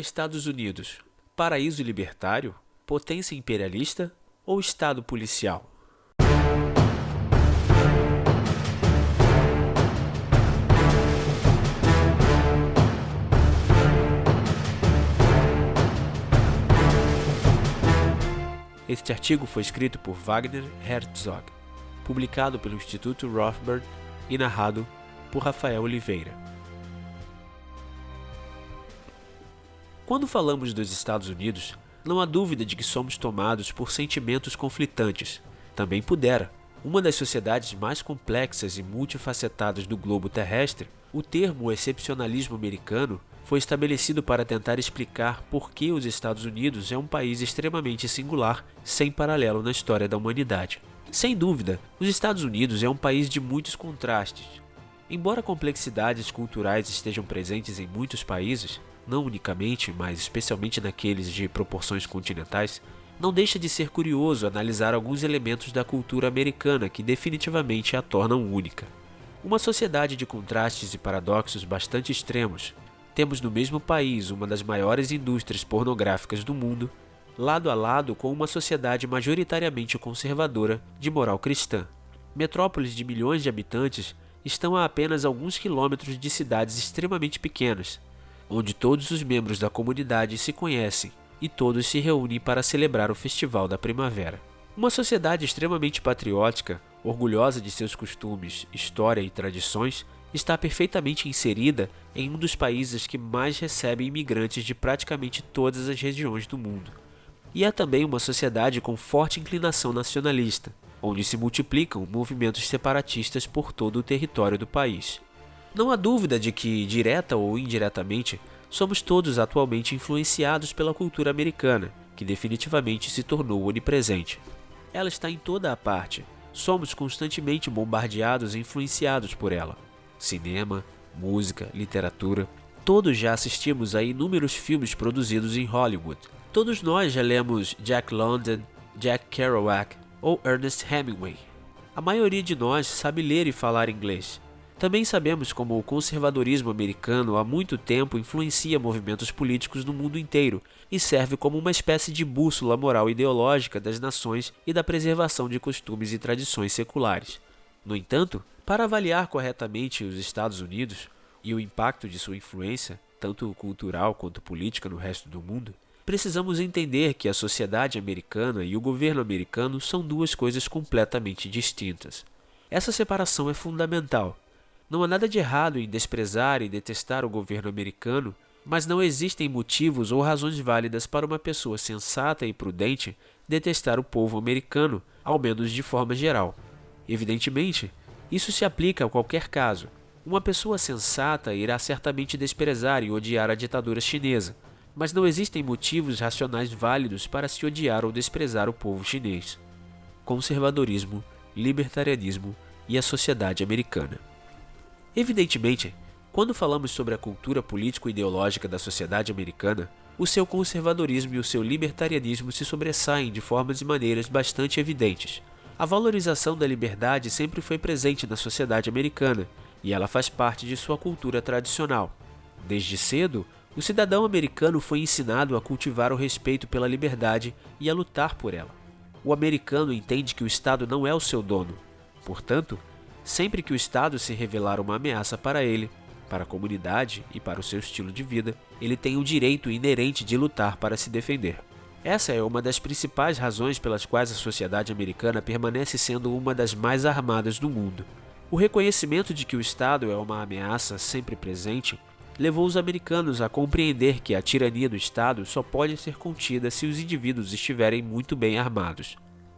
Estados Unidos, paraíso libertário, potência imperialista ou Estado policial? Este artigo foi escrito por Wagner Herzog, publicado pelo Instituto Rothbard e narrado por Rafael Oliveira. Quando falamos dos Estados Unidos, não há dúvida de que somos tomados por sentimentos conflitantes. Também pudera. Uma das sociedades mais complexas e multifacetadas do globo terrestre, o termo excepcionalismo americano foi estabelecido para tentar explicar por que os Estados Unidos é um país extremamente singular, sem paralelo na história da humanidade. Sem dúvida, os Estados Unidos é um país de muitos contrastes. Embora complexidades culturais estejam presentes em muitos países, não unicamente, mas especialmente naqueles de proporções continentais, não deixa de ser curioso analisar alguns elementos da cultura americana que definitivamente a tornam única. Uma sociedade de contrastes e paradoxos bastante extremos. Temos no mesmo país uma das maiores indústrias pornográficas do mundo, lado a lado com uma sociedade majoritariamente conservadora de moral cristã. Metrópoles de milhões de habitantes estão a apenas alguns quilômetros de cidades extremamente pequenas, onde todos os membros da comunidade se conhecem e todos se reúnem para celebrar o Festival da Primavera. Uma sociedade extremamente patriótica, orgulhosa de seus costumes, história e tradições, está perfeitamente inserida em um dos países que mais recebe imigrantes de praticamente todas as regiões do mundo. E é também uma sociedade com forte inclinação nacionalista, onde se multiplicam movimentos separatistas por todo o território do país. Não há dúvida de que, direta ou indiretamente, somos todos atualmente influenciados pela cultura americana, que definitivamente se tornou onipresente. Ela está em toda a parte. Somos constantemente bombardeados e influenciados por ela. Cinema, música, literatura. Todos já assistimos a inúmeros filmes produzidos em Hollywood. Todos nós já lemos Jack London, Jack Kerouac ou Ernest Hemingway. A maioria de nós sabe ler e falar inglês. Também sabemos como o conservadorismo americano há muito tempo influencia movimentos políticos no mundo inteiro e serve como uma espécie de bússola moral ideológica das nações e da preservação de costumes e tradições seculares. No entanto, para avaliar corretamente os Estados Unidos e o impacto de sua influência, tanto cultural quanto política no resto do mundo, precisamos entender que a sociedade americana e o governo americano são duas coisas completamente distintas. Essa separação é fundamental. Não há nada de errado em desprezar e detestar o governo americano, mas não existem motivos ou razões válidas para uma pessoa sensata e prudente detestar o povo americano, ao menos de forma geral. Evidentemente, isso se aplica a qualquer caso. Uma pessoa sensata irá certamente desprezar e odiar a ditadura chinesa, mas não existem motivos racionais válidos para se odiar ou desprezar o povo chinês. Conservadorismo, libertarianismo e a sociedade americana. Evidentemente, quando falamos sobre a cultura político-ideológica da sociedade americana, o seu conservadorismo e o seu libertarianismo se sobressaem de formas e maneiras bastante evidentes. A valorização da liberdade sempre foi presente na sociedade americana, e ela faz parte de sua cultura tradicional. Desde cedo, o cidadão americano foi ensinado a cultivar o respeito pela liberdade e a lutar por ela. O americano entende que o Estado não é o seu dono. Portanto, sempre que o Estado se revelar uma ameaça para ele, para a comunidade e para o seu estilo de vida, ele tem o direito inerente de lutar para se defender. Essa é uma das principais razões pelas quais a sociedade americana permanece sendo uma das mais armadas do mundo. O reconhecimento de que o Estado é uma ameaça sempre presente levou os americanos a compreender que a tirania do Estado só pode ser contida se os indivíduos estiverem muito bem armados.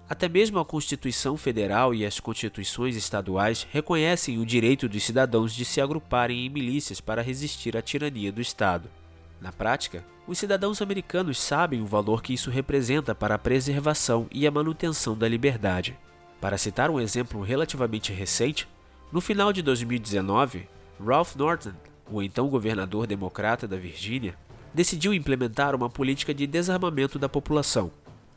Até mesmo a Constituição Federal e as constituições estaduais reconhecem o direito dos cidadãos de se agruparem em milícias para resistir à tirania do Estado. Na prática, os cidadãos americanos sabem o valor que isso representa para a preservação e a manutenção da liberdade. Para citar um exemplo relativamente recente, no final de 2019, Ralph Northam, o então governador democrata da Virgínia, decidiu implementar uma política de desarmamento da população.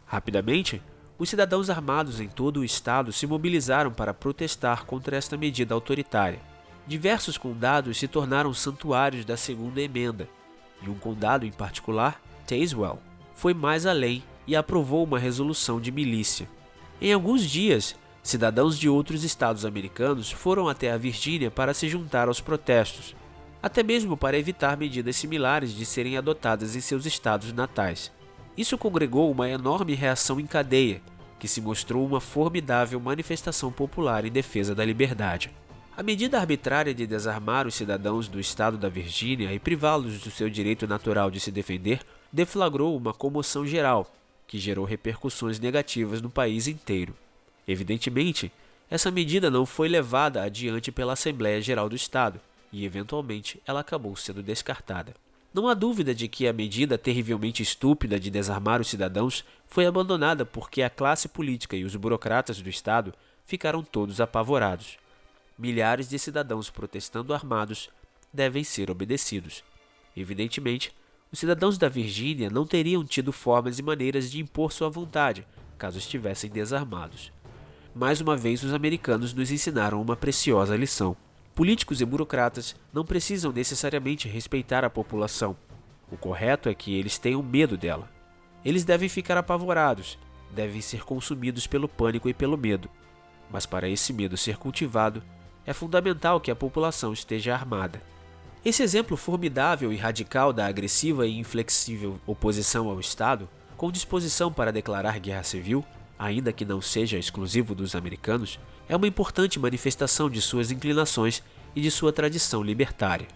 Rapidamente, os cidadãos armados em todo o estado se mobilizaram para protestar contra esta medida autoritária. Diversos condados se tornaram santuários da Segunda Emenda. e um condado em particular, Tazewell, foi mais além e aprovou uma resolução de milícia. Em alguns dias, cidadãos de outros estados americanos foram até a Virgínia para se juntar aos protestos, até mesmo para evitar medidas similares de serem adotadas em seus estados natais. Isso congregou uma enorme reação em cadeia, que se mostrou uma formidável manifestação popular em defesa da liberdade. A medida arbitrária de desarmar os cidadãos do estado da Virgínia e privá-los do seu direito natural de se defender deflagrou uma comoção geral, que gerou repercussões negativas no país inteiro. Evidentemente, essa medida não foi levada adiante pela Assembleia Geral do Estado, e eventualmente ela acabou sendo descartada. Não há dúvida de que a medida terrivelmente estúpida de desarmar os cidadãos foi abandonada porque a classe política e os burocratas do Estado ficaram todos apavorados. Milhares de cidadãos protestando armados devem ser obedecidos. Evidentemente, os cidadãos da Virgínia não teriam tido formas e maneiras de impor sua vontade, caso estivessem desarmados. Mais uma vez, os americanos nos ensinaram uma preciosa lição. Políticos e burocratas não precisam necessariamente respeitar a população. O correto é que eles tenham medo dela. Eles devem ficar apavorados, devem ser consumidos pelo pânico e pelo medo. Mas para esse medo ser cultivado, é fundamental que a população esteja armada. Esse exemplo formidável e radical da agressiva e inflexível oposição ao Estado, com disposição para declarar guerra civil, ainda que não seja exclusivo dos americanos, é uma importante manifestação de suas inclinações e de sua tradição libertária.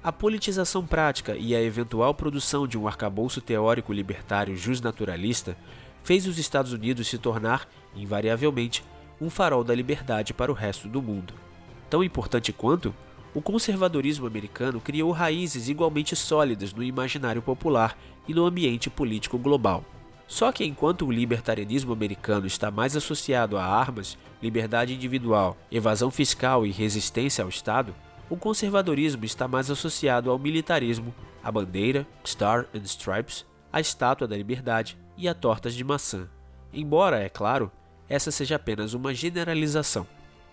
A politização prática e a eventual produção de um arcabouço teórico libertário justnaturalista fez os Estados Unidos se tornar, invariavelmente, um farol da liberdade para o resto do mundo. Tão importante quanto, o conservadorismo americano criou raízes igualmente sólidas no imaginário popular e no ambiente político global. Só que enquanto o libertarianismo americano está mais associado a armas, liberdade individual, evasão fiscal e resistência ao Estado, o conservadorismo está mais associado ao militarismo, à bandeira, Star and Stripes, à estátua da liberdade e a tortas de maçã. Embora, é claro, essa seja apenas uma generalização.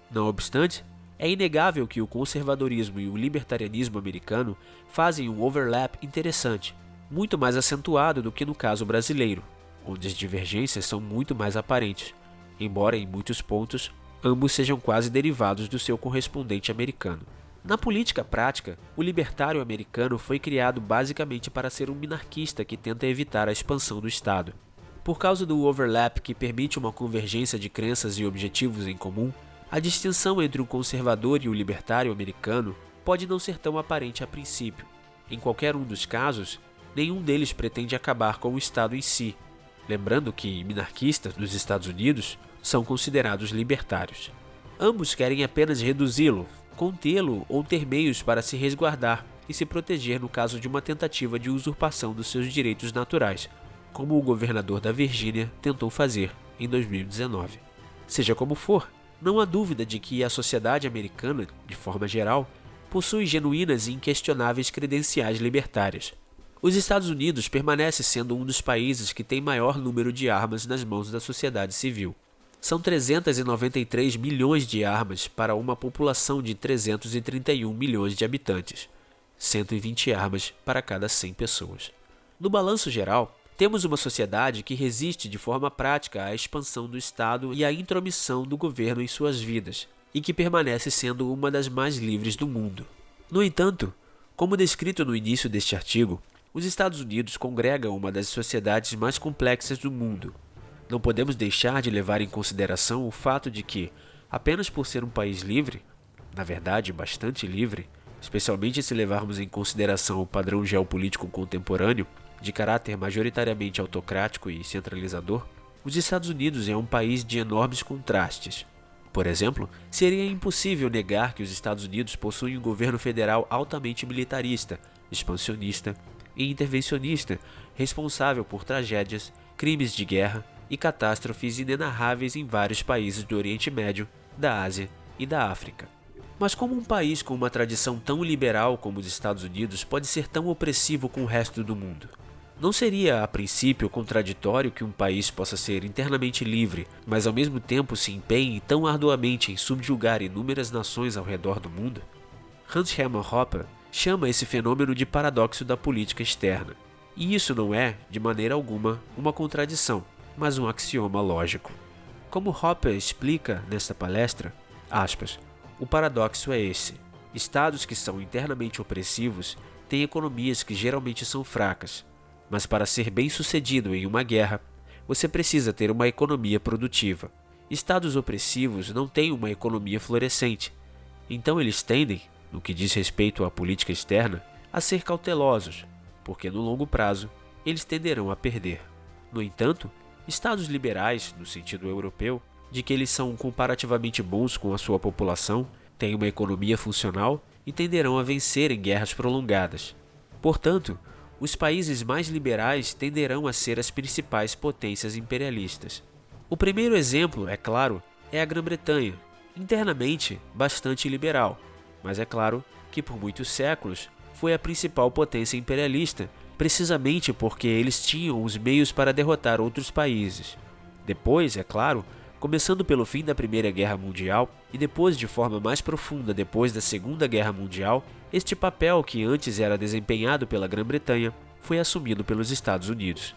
Não obstante, é inegável que o conservadorismo e o libertarianismo americano fazem um overlap interessante, muito mais acentuado do que no caso brasileiro, onde as divergências são muito mais aparentes, embora em muitos pontos ambos sejam quase derivados do seu correspondente americano. Na política prática, o libertário americano foi criado basicamente para ser um minarquista que tenta evitar a expansão do Estado. Por causa do overlap que permite uma convergência de crenças e objetivos em comum, a distinção entre o conservador e o libertário americano pode não ser tão aparente a princípio. Em qualquer um dos casos, nenhum deles pretende acabar com o Estado em si, lembrando que minarquistas nos Estados Unidos são considerados libertários. Ambos querem apenas reduzi-lo, contê-lo ou ter meios para se resguardar e se proteger no caso de uma tentativa de usurpação dos seus direitos naturais, como o governador da Virgínia tentou fazer em 2019. Seja como for, não há dúvida de que a sociedade americana, de forma geral, possui genuínas e inquestionáveis credenciais libertárias. Os Estados Unidos permanece sendo um dos países que tem maior número de armas nas mãos da sociedade civil. São 393 milhões de armas para uma população de 331 milhões de habitantes, 120 armas para cada 100 pessoas. No balanço geral, temos uma sociedade que resiste de forma prática à expansão do Estado e à intromissão do governo em suas vidas, e que permanece sendo uma das mais livres do mundo. No entanto, como descrito no início deste artigo, os Estados Unidos congregam uma das sociedades mais complexas do mundo. Não podemos deixar de levar em consideração o fato de que, apenas por ser um país livre, na verdade bastante livre, especialmente se levarmos em consideração o padrão geopolítico contemporâneo, de caráter majoritariamente autocrático e centralizador, os Estados Unidos é um país de enormes contrastes. Por exemplo, seria impossível negar que os Estados Unidos possuem um governo federal altamente militarista, expansionista e intervencionista, responsável por tragédias, crimes de guerra e catástrofes inenarráveis em vários países do Oriente Médio, da Ásia e da África. Mas como um país com uma tradição tão liberal como os Estados Unidos pode ser tão opressivo com o resto do mundo? Não seria, a princípio, contraditório que um país possa ser internamente livre, mas ao mesmo tempo se empenhe tão arduamente em subjugar inúmeras nações ao redor do mundo? Hans Hermann Hoppe chama esse fenômeno de paradoxo da política externa. E isso não é, de maneira alguma, uma contradição, mas um axioma lógico. Como Hopper explica nesta palestra, aspas, o paradoxo é esse: estados que são internamente opressivos têm economias que geralmente são fracas, mas para ser bem-sucedido em uma guerra, você precisa ter uma economia produtiva. Estados opressivos não têm uma economia florescente, então eles tendem, no que diz respeito à política externa, a ser cautelosos, porque no longo prazo eles tenderão a perder. No entanto, estados liberais, no sentido europeu, de que eles são comparativamente bons com a sua população, têm uma economia funcional e tenderão a vencer em guerras prolongadas. Portanto, os países mais liberais tenderão a ser as principais potências imperialistas. O primeiro exemplo, é claro, é a Grã-Bretanha, internamente bastante liberal, mas é claro que por muitos séculos foi a principal potência imperialista, precisamente porque eles tinham os meios para derrotar outros países. Depois, é claro, começando pelo fim da Primeira Guerra Mundial e depois de forma mais profunda depois da Segunda Guerra Mundial, este papel que antes era desempenhado pela Grã-Bretanha foi assumido pelos Estados Unidos.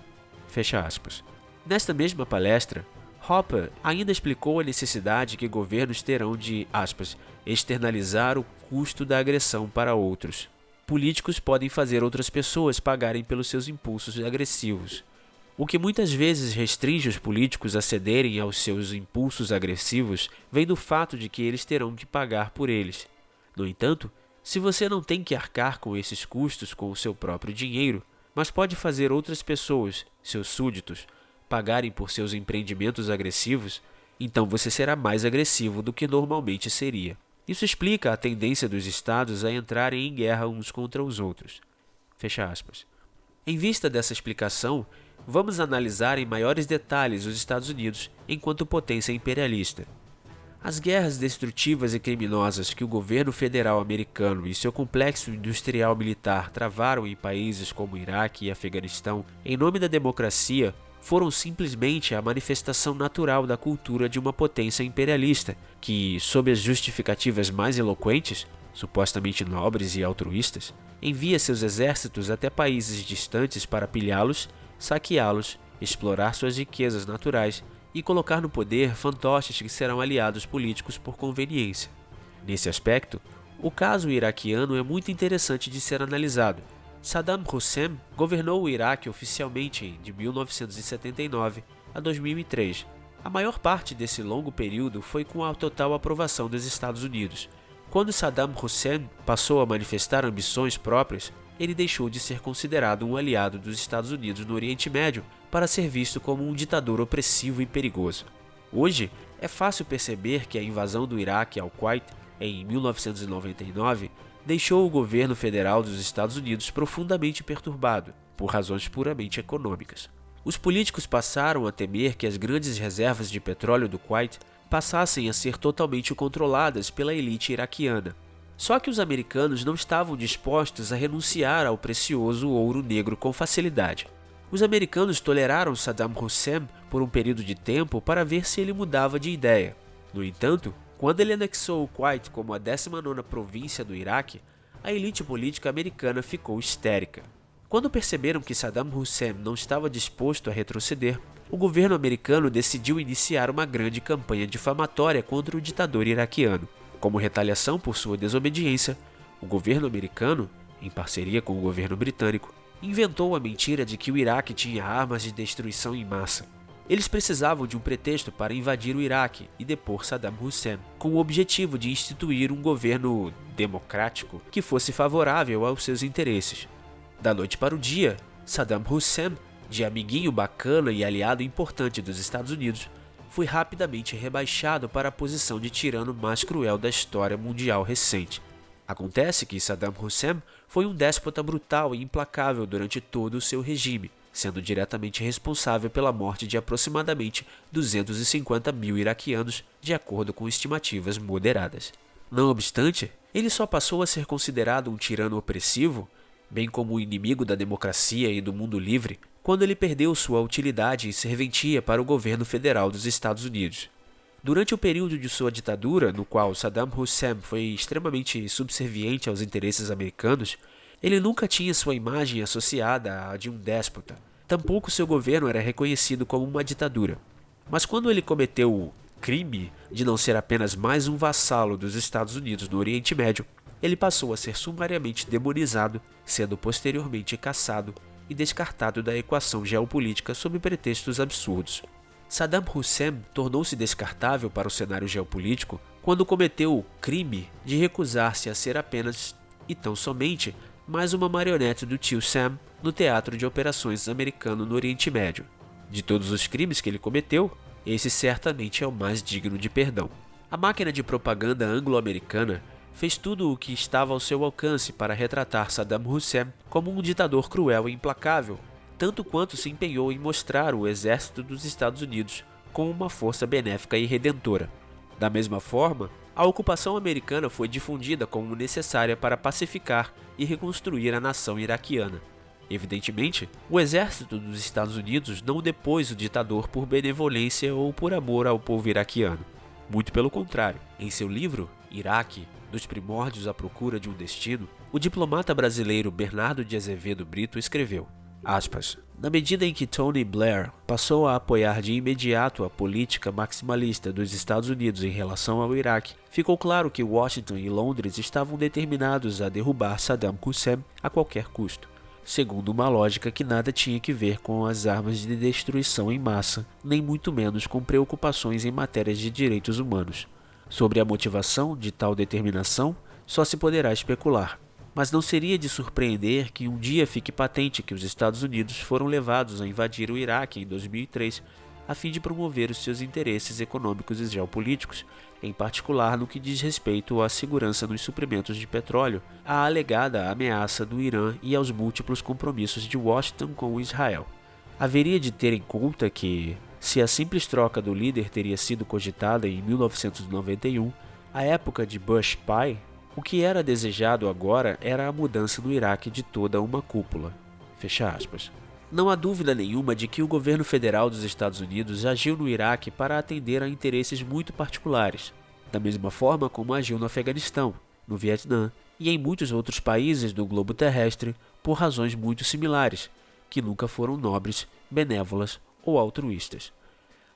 Fecha aspas. Nesta mesma palestra, Hopper ainda explicou a necessidade que governos terão de, aspas, externalizar o custo da agressão para outros. Políticos podem fazer outras pessoas pagarem pelos seus impulsos agressivos. O que muitas vezes restringe os políticos a cederem aos seus impulsos agressivos vem do fato de que eles terão que pagar por eles. No entanto, se você não tem que arcar com esses custos com o seu próprio dinheiro, mas pode fazer outras pessoas, seus súditos, pagarem por seus empreendimentos agressivos, então você será mais agressivo do que normalmente seria. Isso explica a tendência dos estados a entrarem em guerra uns contra os outros. Fecha aspas. Em vista dessa explicação, vamos analisar em maiores detalhes os Estados Unidos enquanto potência imperialista. As guerras destrutivas e criminosas que o governo federal americano e seu complexo industrial militar travaram em países como Iraque e Afeganistão em nome da democracia foram simplesmente a manifestação natural da cultura de uma potência imperialista que, sob as justificativas mais eloquentes, supostamente nobres e altruístas, envia seus exércitos até países distantes para pilhá-los, saqueá-los, explorar suas riquezas naturais e colocar no poder fantoches que serão aliados políticos por conveniência. Nesse aspecto, o caso iraquiano é muito interessante de ser analisado. Saddam Hussein governou o Iraque oficialmente de 1979 a 2003. A maior parte desse longo período foi com a total aprovação dos Estados Unidos. Quando Saddam Hussein passou a manifestar ambições próprias, ele deixou de ser considerado um aliado dos Estados Unidos no Oriente Médio para ser visto como um ditador opressivo e perigoso. Hoje, é fácil perceber que a invasão do Iraque ao Kuwait em 1999 deixou o governo federal dos Estados Unidos profundamente perturbado, por razões puramente econômicas. Os políticos passaram a temer que as grandes reservas de petróleo do Kuwait passassem a ser totalmente controladas pela elite iraquiana. Só que os americanos não estavam dispostos a renunciar ao precioso ouro negro com facilidade. Os americanos toleraram Saddam Hussein por um período de tempo para ver se ele mudava de ideia. No entanto, quando ele anexou o Kuwait como a 19ª província do Iraque, a elite política americana ficou histérica. Quando perceberam que Saddam Hussein não estava disposto a retroceder, o governo americano decidiu iniciar uma grande campanha difamatória contra o ditador iraquiano. Como retaliação por sua desobediência, o governo americano, em parceria com o governo britânico, inventou a mentira de que o Iraque tinha armas de destruição em massa. Eles precisavam de um pretexto para invadir o Iraque e depor Saddam Hussein, com o objetivo de instituir um governo democrático que fosse favorável aos seus interesses. Da noite para o dia, Saddam Hussein, de amiguinho bacana e aliado importante dos Estados Unidos, foi rapidamente rebaixado para a posição de tirano mais cruel da história mundial recente. Acontece que Saddam Hussein foi um déspota brutal e implacável durante todo o seu regime, sendo diretamente responsável pela morte de aproximadamente 250 mil iraquianos, de acordo com estimativas moderadas. Não obstante, ele só passou a ser considerado um tirano opressivo, bem como um inimigo da democracia e do mundo livre, quando ele perdeu sua utilidade e serventia para o governo federal dos Estados Unidos. Durante o período de sua ditadura, no qual Saddam Hussein foi extremamente subserviente aos interesses americanos, ele nunca tinha sua imagem associada à de um déspota. Tampouco seu governo era reconhecido como uma ditadura. Mas quando ele cometeu o crime de não ser apenas mais um vassalo dos Estados Unidos no Oriente Médio, ele passou a ser sumariamente demonizado, sendo posteriormente caçado e descartado da equação geopolítica sob pretextos absurdos. Saddam Hussein tornou-se descartável para o cenário geopolítico quando cometeu o crime de recusar-se a ser apenas, e tão somente, mais uma marionete do tio Sam no teatro de operações americano no Oriente Médio. De todos os crimes que ele cometeu, esse certamente é o mais digno de perdão. A máquina de propaganda anglo-americana fez tudo o que estava ao seu alcance para retratar Saddam Hussein como um ditador cruel e implacável, tanto quanto se empenhou em mostrar o exército dos Estados Unidos como uma força benéfica e redentora. Da mesma forma, a ocupação americana foi difundida como necessária para pacificar e reconstruir a nação iraquiana. Evidentemente, o exército dos Estados Unidos não depôs o ditador por benevolência ou por amor ao povo iraquiano. Muito pelo contrário. Em seu livro, Iraque, dos primórdios à procura de um destino, o diplomata brasileiro Bernardo de Azevedo Brito escreveu, aspas, na medida em que Tony Blair passou a apoiar de imediato a política maximalista dos Estados Unidos em relação ao Iraque, ficou claro que Washington e Londres estavam determinados a derrubar Saddam Hussein a qualquer custo, segundo uma lógica que nada tinha que ver com as armas de destruição em massa, nem muito menos com preocupações em matérias de direitos humanos. Sobre a motivação de tal determinação, só se poderá especular. Mas não seria de surpreender que um dia fique patente que os Estados Unidos foram levados a invadir o Iraque em 2003 a fim de promover os seus interesses econômicos e geopolíticos, em particular no que diz respeito à segurança nos suprimentos de petróleo, à alegada ameaça do Irã e aos múltiplos compromissos de Washington com Israel. Haveria de ter em conta que, se a simples troca do líder teria sido cogitada em 1991, a época de Bush pai, o que era desejado agora era a mudança no Iraque de toda uma cúpula. Fecha aspas. Não há dúvida nenhuma de que o governo federal dos Estados Unidos agiu no Iraque para atender a interesses muito particulares, da mesma forma como agiu no Afeganistão, no Vietnã e em muitos outros países do globo terrestre por razões muito similares, que nunca foram nobres, benévolas ou altruístas.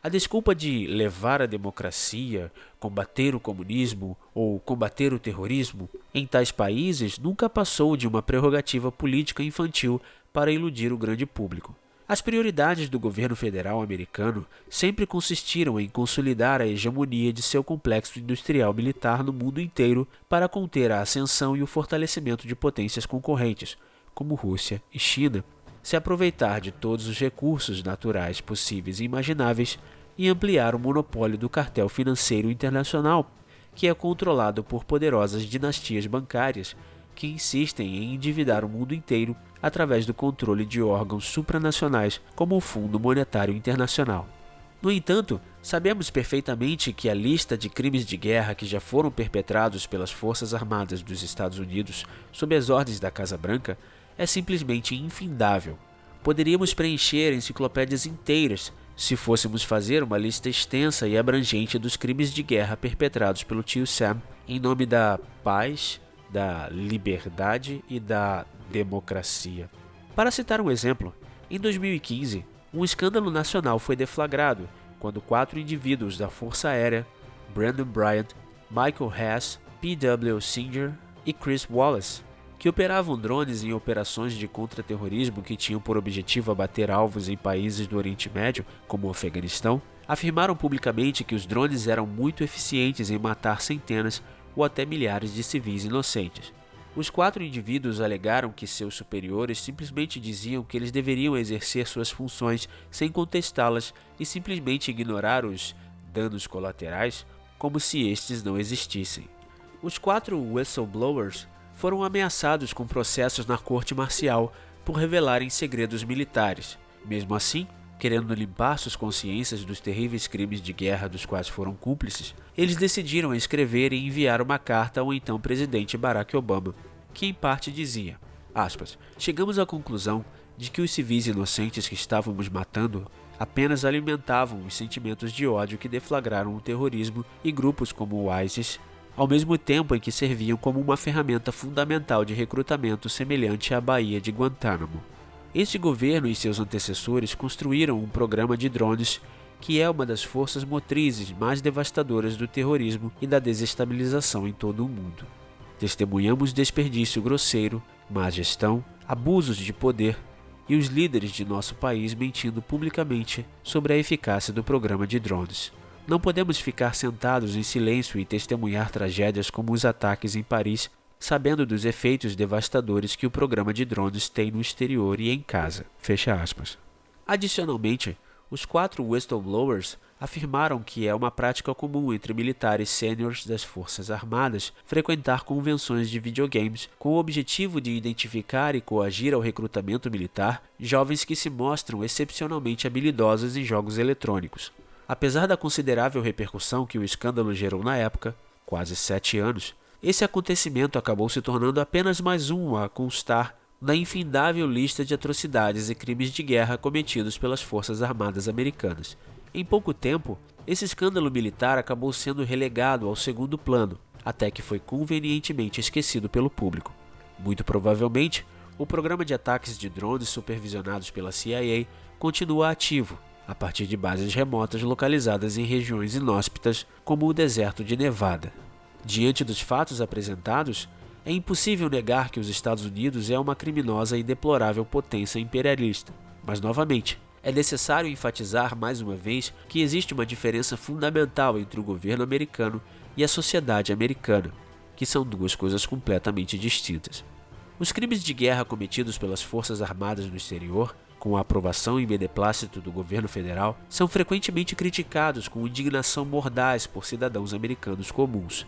A desculpa de levar a democracia, combater o comunismo ou combater o terrorismo em tais países nunca passou de uma prerrogativa política infantil para iludir o grande público. As prioridades do governo federal americano sempre consistiram em consolidar a hegemonia de seu complexo industrial militar no mundo inteiro para conter a ascensão e o fortalecimento de potências concorrentes, como Rússia e China, se aproveitar de todos os recursos naturais possíveis e imagináveis e ampliar o monopólio do cartel financeiro internacional, que é controlado por poderosas dinastias bancárias que insistem em endividar o mundo inteiro através do controle de órgãos supranacionais como o Fundo Monetário Internacional. No entanto, sabemos perfeitamente que a lista de crimes de guerra que já foram perpetrados pelas Forças Armadas dos Estados Unidos sob as ordens da Casa Branca é simplesmente infindável. Poderíamos preencher enciclopédias inteiras se fôssemos fazer uma lista extensa e abrangente dos crimes de guerra perpetrados pelo tio Sam em nome da paz, da liberdade e da democracia. Para citar um exemplo, em 2015, um escândalo nacional foi deflagrado quando 4 indivíduos da Força Aérea, Brandon Bryant, Michael Hess, P.W. Singer e Chris Wallace, que operavam drones em operações de contra-terrorismo que tinham por objetivo abater alvos em países do Oriente Médio, como o Afeganistão, afirmaram publicamente que os drones eram muito eficientes em matar centenas ou até milhares de civis inocentes. Os 4 indivíduos alegaram que seus superiores simplesmente diziam que eles deveriam exercer suas funções sem contestá-las e simplesmente ignorar os danos colaterais como se estes não existissem. Os 4 whistleblowers foram ameaçados com processos na corte marcial por revelarem segredos militares. Mesmo assim, querendo limpar suas consciências dos terríveis crimes de guerra dos quais foram cúmplices, eles decidiram escrever e enviar uma carta ao então presidente Barack Obama, que em parte dizia, aspas, chegamos à conclusão de que os civis inocentes que estávamos matando, apenas alimentavam os sentimentos de ódio que deflagraram o terrorismo e grupos como o ISIS, ao mesmo tempo em que serviam como uma ferramenta fundamental de recrutamento semelhante à Baía de Guantánamo. Este governo e seus antecessores construíram um programa de drones que é uma das forças motrizes mais devastadoras do terrorismo e da desestabilização em todo o mundo. Testemunhamos desperdício grosseiro, má gestão, abusos de poder e os líderes de nosso país mentindo publicamente sobre a eficácia do programa de drones. Não podemos ficar sentados em silêncio e testemunhar tragédias como os ataques em Paris, sabendo dos efeitos devastadores que o programa de drones tem no exterior e em casa. Fecha aspas. Adicionalmente, os 4 whistleblowers afirmaram que é uma prática comum entre militares sêniores das Forças Armadas frequentar convenções de videogames com o objetivo de identificar e coagir ao recrutamento militar jovens que se mostram excepcionalmente habilidosos em jogos eletrônicos. Apesar da considerável repercussão que o escândalo gerou na época, quase 7 anos, esse acontecimento acabou se tornando apenas mais um a constar na infindável lista de atrocidades e crimes de guerra cometidos pelas Forças Armadas Americanas. Em pouco tempo, esse escândalo militar acabou sendo relegado ao segundo plano, até que foi convenientemente esquecido pelo público. Muito provavelmente, o programa de ataques de drones supervisionados pela CIA continua ativo, a partir de bases remotas localizadas em regiões inóspitas, como o deserto de Nevada. Diante dos fatos apresentados, é impossível negar que os Estados Unidos é uma criminosa e deplorável potência imperialista. Mas, novamente, é necessário enfatizar mais uma vez que existe uma diferença fundamental entre o governo americano e a sociedade americana, que são duas coisas completamente distintas. Os crimes de guerra cometidos pelas Forças Armadas no exterior, com a aprovação e beneplácito do governo federal, são frequentemente criticados com indignação mordaz por cidadãos americanos comuns.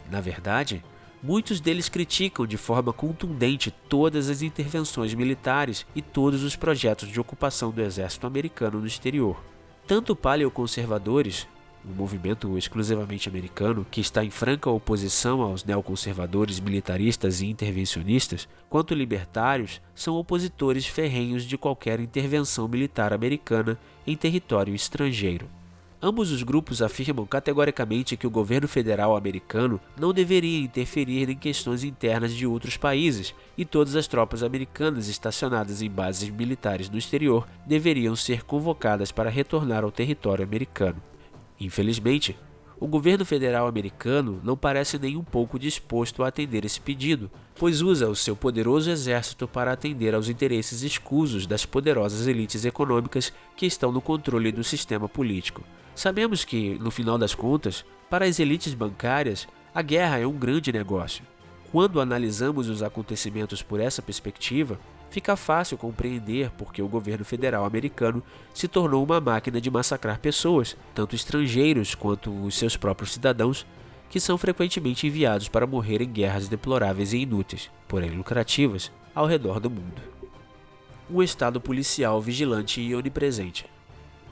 Na verdade, muitos deles criticam de forma contundente todas as intervenções militares e todos os projetos de ocupação do exército americano no exterior. Tanto paleoconservadores, um movimento exclusivamente americano que está em franca oposição aos neoconservadores militaristas e intervencionistas, quanto libertários, são opositores ferrenhos de qualquer intervenção militar americana em território estrangeiro. Ambos os grupos afirmam categoricamente que o governo federal americano não deveria interferir em questões internas de outros países e todas as tropas americanas estacionadas em bases militares no exterior deveriam ser convocadas para retornar ao território americano. Infelizmente, o governo federal americano não parece nem um pouco disposto a atender esse pedido, pois usa o seu poderoso exército para atender aos interesses escusos das poderosas elites econômicas que estão no controle do sistema político. Sabemos que, no final das contas, para as elites bancárias, a guerra é um grande negócio. Quando analisamos os acontecimentos por essa perspectiva, fica fácil compreender por que o governo federal americano se tornou uma máquina de massacrar pessoas, tanto estrangeiros quanto os seus próprios cidadãos, que são frequentemente enviados para morrer em guerras deploráveis e inúteis, porém lucrativas, ao redor do mundo. Um estado policial vigilante e onipresente.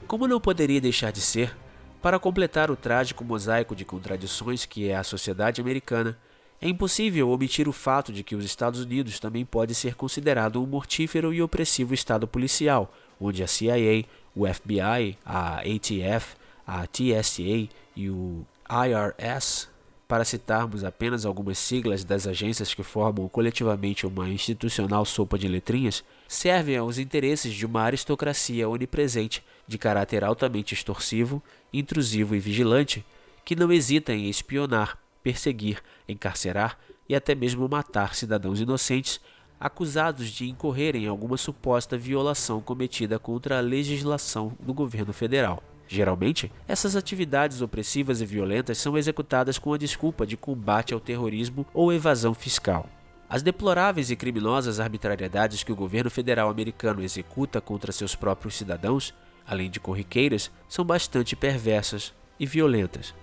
Como não poderia deixar de ser, para completar o trágico mosaico de contradições que é a sociedade americana, é impossível omitir o fato de que os Estados Unidos também pode ser considerado um mortífero e opressivo estado policial, onde a CIA, o FBI, a ATF, a TSA e o IRS, para citarmos apenas algumas siglas das agências que formam coletivamente uma institucional sopa de letrinhas, servem aos interesses de uma aristocracia onipresente de caráter altamente extorsivo, intrusivo e vigilante, que não hesita em espionar, perseguir, encarcerar e até mesmo matar cidadãos inocentes acusados de incorrer em alguma suposta violação cometida contra a legislação do governo federal. Geralmente, essas atividades opressivas e violentas são executadas com a desculpa de combate ao terrorismo ou evasão fiscal. As deploráveis e criminosas arbitrariedades que o governo federal americano executa contra seus próprios cidadãos, além de corriqueiras, são bastante perversas e violentas.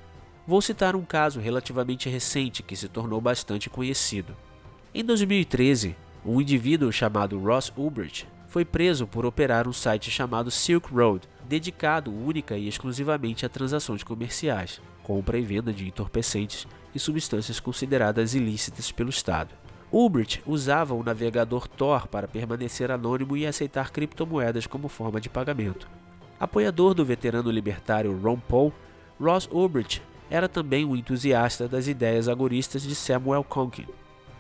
Vou citar um caso relativamente recente que se tornou bastante conhecido. Em 2013, um indivíduo chamado Ross Ulbricht foi preso por operar um site chamado Silk Road, dedicado única e exclusivamente a transações comerciais, compra e venda de entorpecentes e substâncias consideradas ilícitas pelo Estado. Ulbricht usava o navegador Tor para permanecer anônimo e aceitar criptomoedas como forma de pagamento. Apoiador do veterano libertário Ron Paul, Ross Ulbricht era também um entusiasta das ideias agoristas de Samuel Konkin.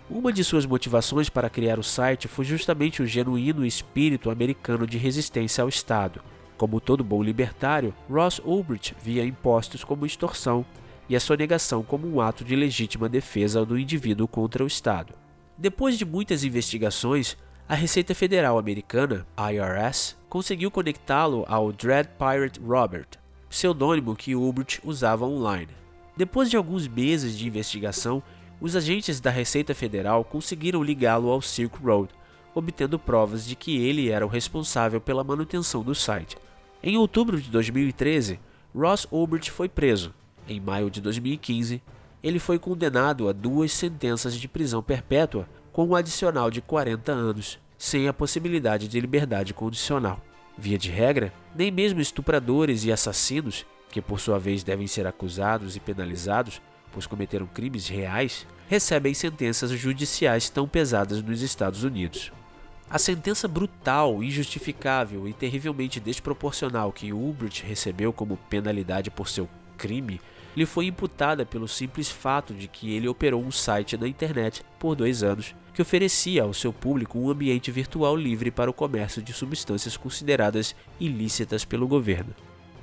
Uma de suas motivações para criar o site foi justamente o genuíno espírito americano de resistência ao Estado. Como todo bom libertário, Ross Ulbricht via impostos como extorsão e a sonegação como um ato de legítima defesa do indivíduo contra o Estado. Depois de muitas investigações, a Receita Federal Americana, IRS, conseguiu conectá-lo ao Dread Pirate Robert, pseudônimo que Ulbricht usava online. Depois de alguns meses de investigação, os agentes da Receita Federal conseguiram ligá-lo ao Silk Road, obtendo provas de que ele era o responsável pela manutenção do site. Em outubro de 2013, Ross Ulbricht foi preso. Em maio de 2015, ele foi condenado a 2 sentenças de prisão perpétua com um adicional de 40 anos, sem a possibilidade de liberdade condicional. Via de regra, nem mesmo estupradores e assassinos, que por sua vez devem ser acusados e penalizados, pois cometeram crimes reais, recebem sentenças judiciais tão pesadas nos Estados Unidos. A sentença brutal, injustificável e terrivelmente desproporcional que Ulbricht recebeu como penalidade por seu crime lhe foi imputada pelo simples fato de que ele operou um site na internet por 2 anos que oferecia ao seu público um ambiente virtual livre para o comércio de substâncias consideradas ilícitas pelo governo.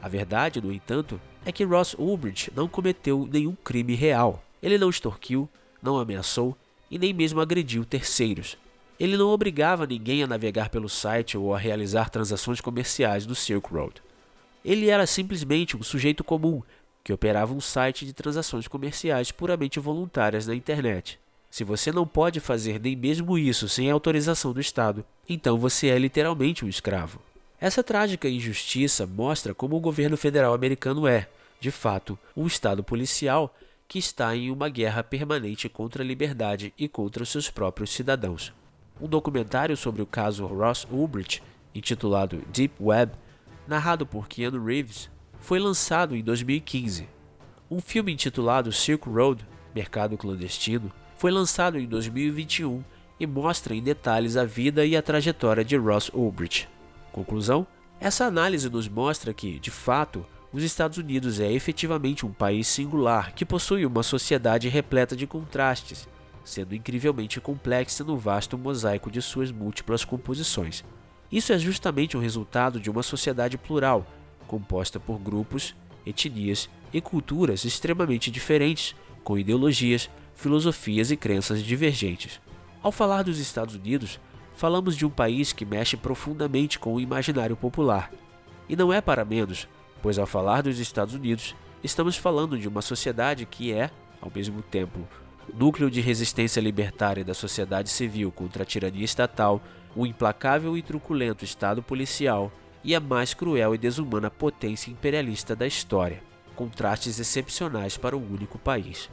A verdade, no entanto, é que Ross Ulbricht não cometeu nenhum crime real. Ele não extorquiu, não ameaçou e nem mesmo agrediu terceiros. Ele não obrigava ninguém a navegar pelo site ou a realizar transações comerciais no Silk Road. Ele era simplesmente um sujeito comum que operava um site de transações comerciais puramente voluntárias na internet. Se você não pode fazer nem mesmo isso sem a autorização do Estado, então você é literalmente um escravo. Essa trágica injustiça mostra como o governo federal americano é, de fato, um Estado policial que está em uma guerra permanente contra a liberdade e contra os seus próprios cidadãos. Um documentário sobre o caso Ross Ulbricht, intitulado Deep Web, narrado por Keanu Reeves, foi lançado em 2015. Um filme intitulado Silk Road, Mercado Clandestino, foi lançado em 2021 e mostra em detalhes a vida e a trajetória de Ross Ulbricht. Conclusão? Essa análise nos mostra que, de fato, os Estados Unidos é efetivamente um país singular que possui uma sociedade repleta de contrastes, sendo incrivelmente complexa no vasto mosaico de suas múltiplas composições. Isso é justamente o resultado de uma sociedade plural, composta por grupos, etnias e culturas extremamente diferentes, com ideologias, filosofias e crenças divergentes. Ao falar dos Estados Unidos, falamos de um país que mexe profundamente com o imaginário popular. E não é para menos, pois ao falar dos Estados Unidos, estamos falando de uma sociedade que é, ao mesmo tempo, núcleo de resistência libertária da sociedade civil contra a tirania estatal, um implacável e truculento Estado policial e a mais cruel e desumana potência imperialista da história, contrastes excepcionais para um único país.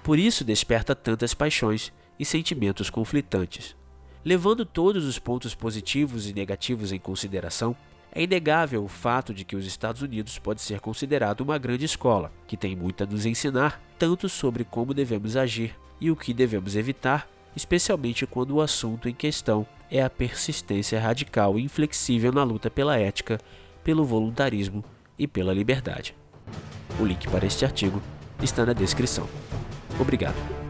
Por isso desperta tantas paixões e sentimentos conflitantes. Levando todos os pontos positivos e negativos em consideração, é inegável o fato de que os Estados Unidos pode ser considerado uma grande escola, que tem muito a nos ensinar, tanto sobre como devemos agir e o que devemos evitar, especialmente quando o assunto em questão é a persistência radical e inflexível na luta pela ética, pelo voluntarismo e pela liberdade. O link para este artigo está na descrição. Obrigado.